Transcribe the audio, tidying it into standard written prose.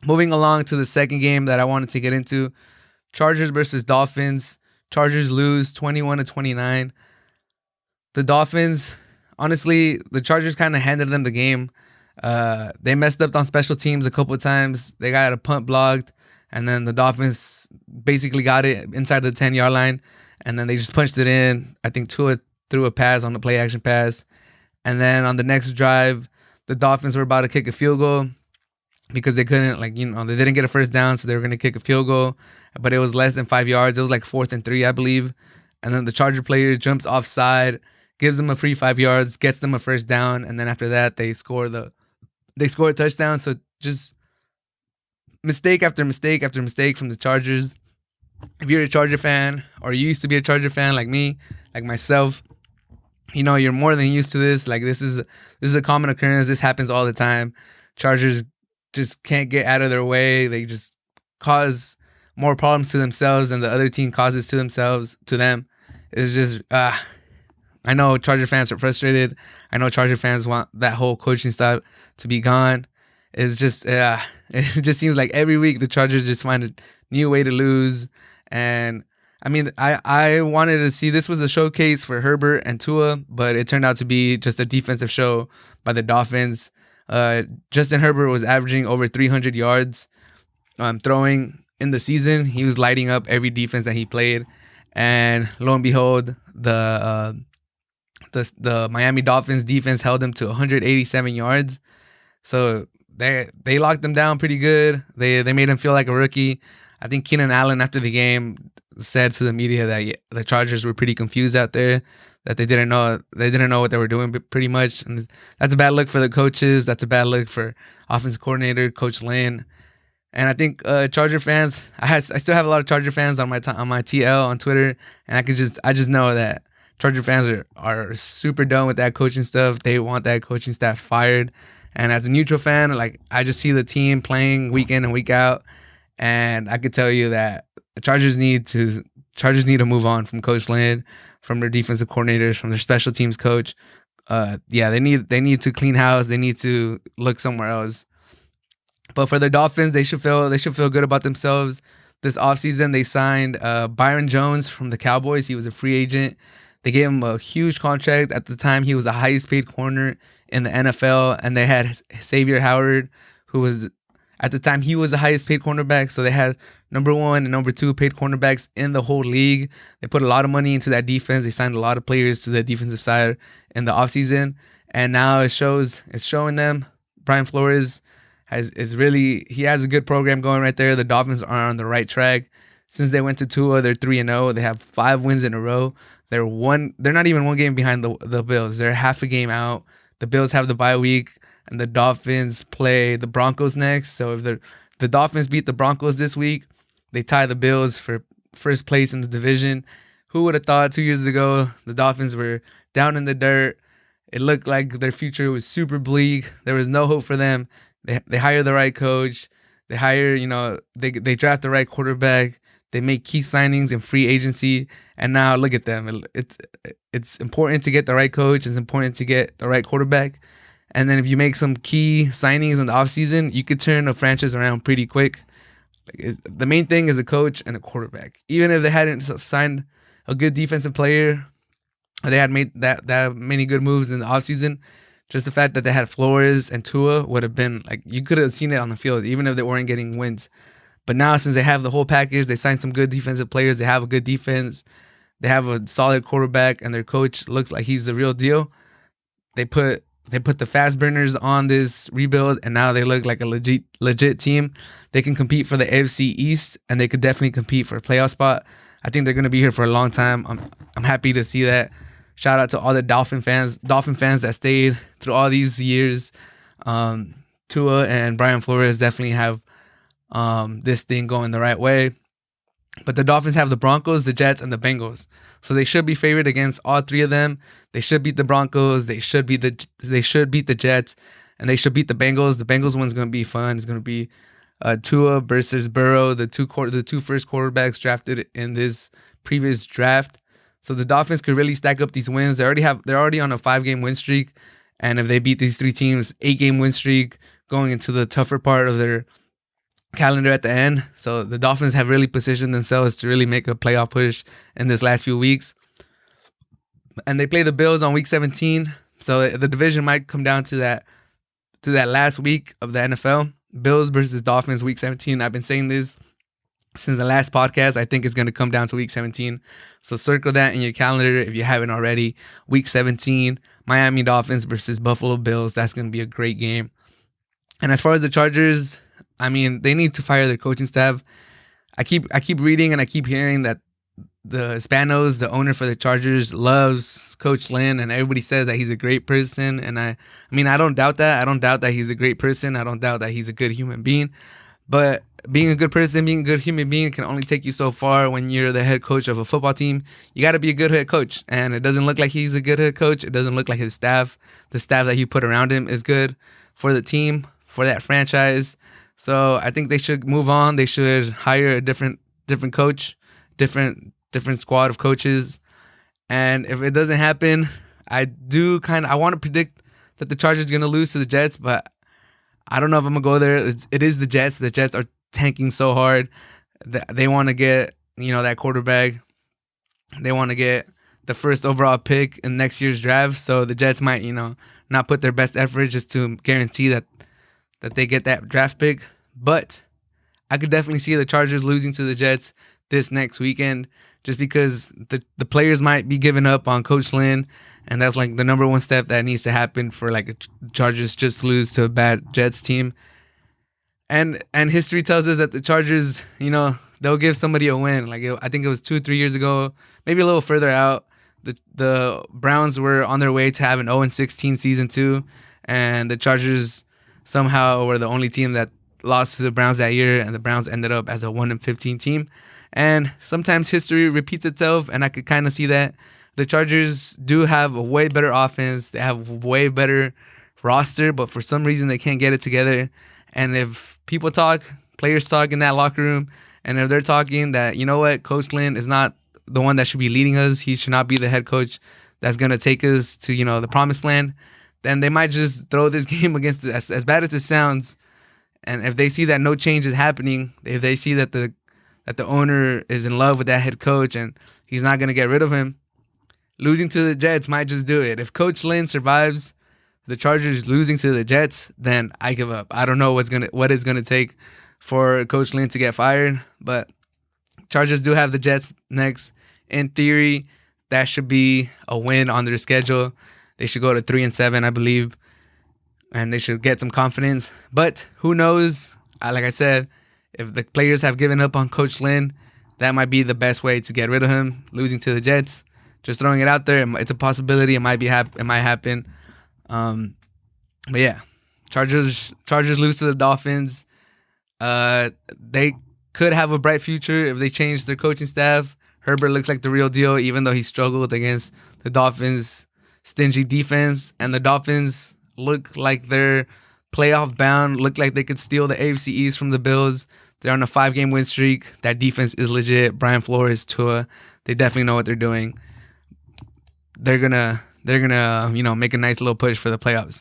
Moving along to the second game that I wanted to get into, Chargers versus Dolphins. Chargers lose 21-29. The Dolphins, honestly, the Chargers kind of handed them the game. They messed up on special teams a couple of times. They got a punt blocked, and then the Dolphins basically got it inside the 10-yard line, and then they just punched it in. I think Tua threw a pass on the play-action pass. And then on the next drive, the Dolphins were about to kick a field goal because they couldn't, they didn't get a first down, so they were going to kick a field goal, but it was less than 5 yards. It was like 4th and 3, I believe. And then the Charger player jumps offside, gives them a free 5 yards, gets them a first down, and then after that, they score a touchdown. So just mistake after mistake after mistake from the Chargers. If you're a Charger fan, or you used to be a Charger fan like me, like myself, you're more than used to this. Like, this is a common occurrence. This happens all the time. Chargers just can't get out of their way. They just cause more problems to themselves than the other team causes to them. It's just, I know Charger fans are frustrated. I know Charger fans want that whole coaching staff to be gone. It's just, it just seems like every week the Chargers just find a new way to lose. And I mean, I wanted to see, this was a showcase for Herbert and Tua, but it turned out to be just a defensive show by the Dolphins. Justin Herbert was averaging over 300 yards throwing in the season. He was lighting up every defense that he played. And lo and behold, the Miami Dolphins defense held him to 187 yards. So they locked him down pretty good. They made him feel like a rookie. I think Keenan Allen after the game said to the media that the Chargers were pretty confused out there, that they didn't know what they were doing pretty much. And that's a bad look for the coaches. That's a bad look for offensive coordinator Coach Lynn. And I think Charger fans, I still have a lot of Charger fans on my TL on Twitter, and I just know that Charger fans are super done with that coaching stuff. They want that coaching staff fired. And as a neutral fan, I just see the team playing week in and week out, and I could tell you that the Chargers need to move on from Coach Lynn, from their defensive coordinators, from their special teams coach. They need to clean house. They need to look somewhere else. But for the Dolphins, they should feel good about themselves. This offseason, they signed Byron Jones from the Cowboys. He was a free agent. They gave him a huge contract. At the time, he was the highest paid corner in the NFL. And they had Xavier Howard, who was, at the time, he was the highest paid cornerback. So they had number 1 and number 2 paid cornerbacks in the whole league. They put a lot of money into that defense. They signed a lot of players to the defensive side in the offseason. And now it's showing them. Brian Flores he has a good program going right there. The Dolphins are on the right track. Since they went to Tua, they're 3-0. They have 5 wins in a row. They're not even one game behind the Bills. They're half a game out. The Bills have the bye week, and the Dolphins play the Broncos next. So if the Dolphins beat the Broncos this week, they tie the Bills for first place in the division. Who would have thought 2 years ago the Dolphins were down in the dirt? It looked like their future was super bleak. There was no hope for them. They hire the right coach. They hire, they draft the right quarterback. They make key signings in free agency, and now look at them. It's important to get the right coach. It's important to get the right quarterback, and then if you make some key signings in the offseason, you could turn a franchise around pretty quick. The main thing is a coach and a quarterback. Even if they hadn't signed a good defensive player, or they had made that many good moves in the offseason, just the fact that they had Flores and Tua would have been you could have seen it on the field, even if they weren't getting wins. But now, since they have the whole package, they signed some good defensive players. They have a good defense. They have a solid quarterback, and their coach looks like he's the real deal. They put the fast burners on this rebuild, and now they look like a legit team. They can compete for the AFC East, and they could definitely compete for a playoff spot. I think they're going to be here for a long time. I'm happy to see that. Shout out to all the Dolphin fans that stayed through all these years. Tua and Brian Flores definitely have this thing going the right way. But the Dolphins have the Broncos, the Jets, and the Bengals. So they should be favored against all 3 of them. They should beat the Broncos. They should beat the Jets, and they should beat the Bengals. The Bengals one's going to be fun. It's going to be Tua versus Burrow, the two first quarterbacks drafted in this previous draft. So the Dolphins could really stack up these wins. They're already on a 5-game win streak, and if they beat these 3 teams, 8-game win streak, going into the tougher part of their calendar at the end. So the Dolphins have really positioned themselves to really make a playoff push in this last few weeks. And they play the Bills on week 17. So the division might come down to that last week of the NFL. Bills versus Dolphins week 17. I've been saying this since the last podcast. I think it's going to come down to week 17. So circle that in your calendar if you haven't already. Week 17, Miami Dolphins versus Buffalo Bills. That's going to be a great game. And as far as the Chargers, I mean, they need to fire their coaching staff. I keep reading and I keep hearing that the Spanos, the owner for the Chargers, loves Coach Lynn, and everybody says that he's a great person. And I mean, I don't doubt that. I don't doubt that he's a great person. I don't doubt that he's a good human being. But being a good person, being a good human being can only take you so far when you're the head coach of a football team. You got to be a good head coach. And it doesn't look like he's a good head coach. It doesn't look like his staff, the staff that he put around him, is good for the team, for that franchise. So I think they should move on. They should hire a different coach, different squad of coaches. And if it doesn't happen, I want to predict that the Chargers are going to lose to the Jets, but I don't know if I'm going to go there. It is the Jets. The Jets are tanking so hard. They want to get, that quarterback. They want to get the first overall pick in next year's draft. So the Jets might, not put their best effort just to guarantee that they get that draft pick. But I could definitely see the Chargers losing to the Jets this next weekend, just because the players might be giving up on Coach Lynn, and that's like the number one step that needs to happen for like a Chargers just lose to a bad Jets team. And history tells us that the Chargers, they'll give somebody a win. Like I think it was 2-3 years ago, maybe a little further out. The Browns were on their way to have an 0-16 season too, and the Chargers somehow were the only team that lost to the Browns that year, and the Browns ended up as a 1-15 team. And sometimes history repeats itself, and I could kind of see that. The Chargers do have a way better offense. They have a way better roster, but for some reason they can't get it together. And if people talk, players talk in that locker room, and if they're talking that, Coach Lynn is not the one that should be leading us, he should not be the head coach that's going to take us to, the promised land, then they might just throw this game against it, as bad as it sounds. And if they see that no change is happening, if they see that the owner is in love with that head coach and he's not going to get rid of him, losing to the Jets might just do it. If Coach Lynn survives the Chargers losing to the Jets, then I give up. I don't know what it's gonna take for Coach Lynn to get fired, but Chargers do have the Jets next. In theory, that should be a win on their schedule. They should go to 3-7, I believe, and they should get some confidence. But who knows? Like I said, if the players have given up on Coach Lynn, that might be the best way to get rid of him. Losing to the Jets, just throwing it out there. It's a possibility. It might happen. But yeah, Chargers lose to the Dolphins. They could have a bright future if they change their coaching staff. Herbert looks like the real deal, even though he struggled against the Dolphins' stingy defense. And the Dolphins look like they're playoff bound, look like they could steal the AFC East from the Bills. They're on a 5-game win streak. That defense is legit. Brian Flores, Tua, they definitely know what they're doing. They're gonna make a nice little push for the playoffs.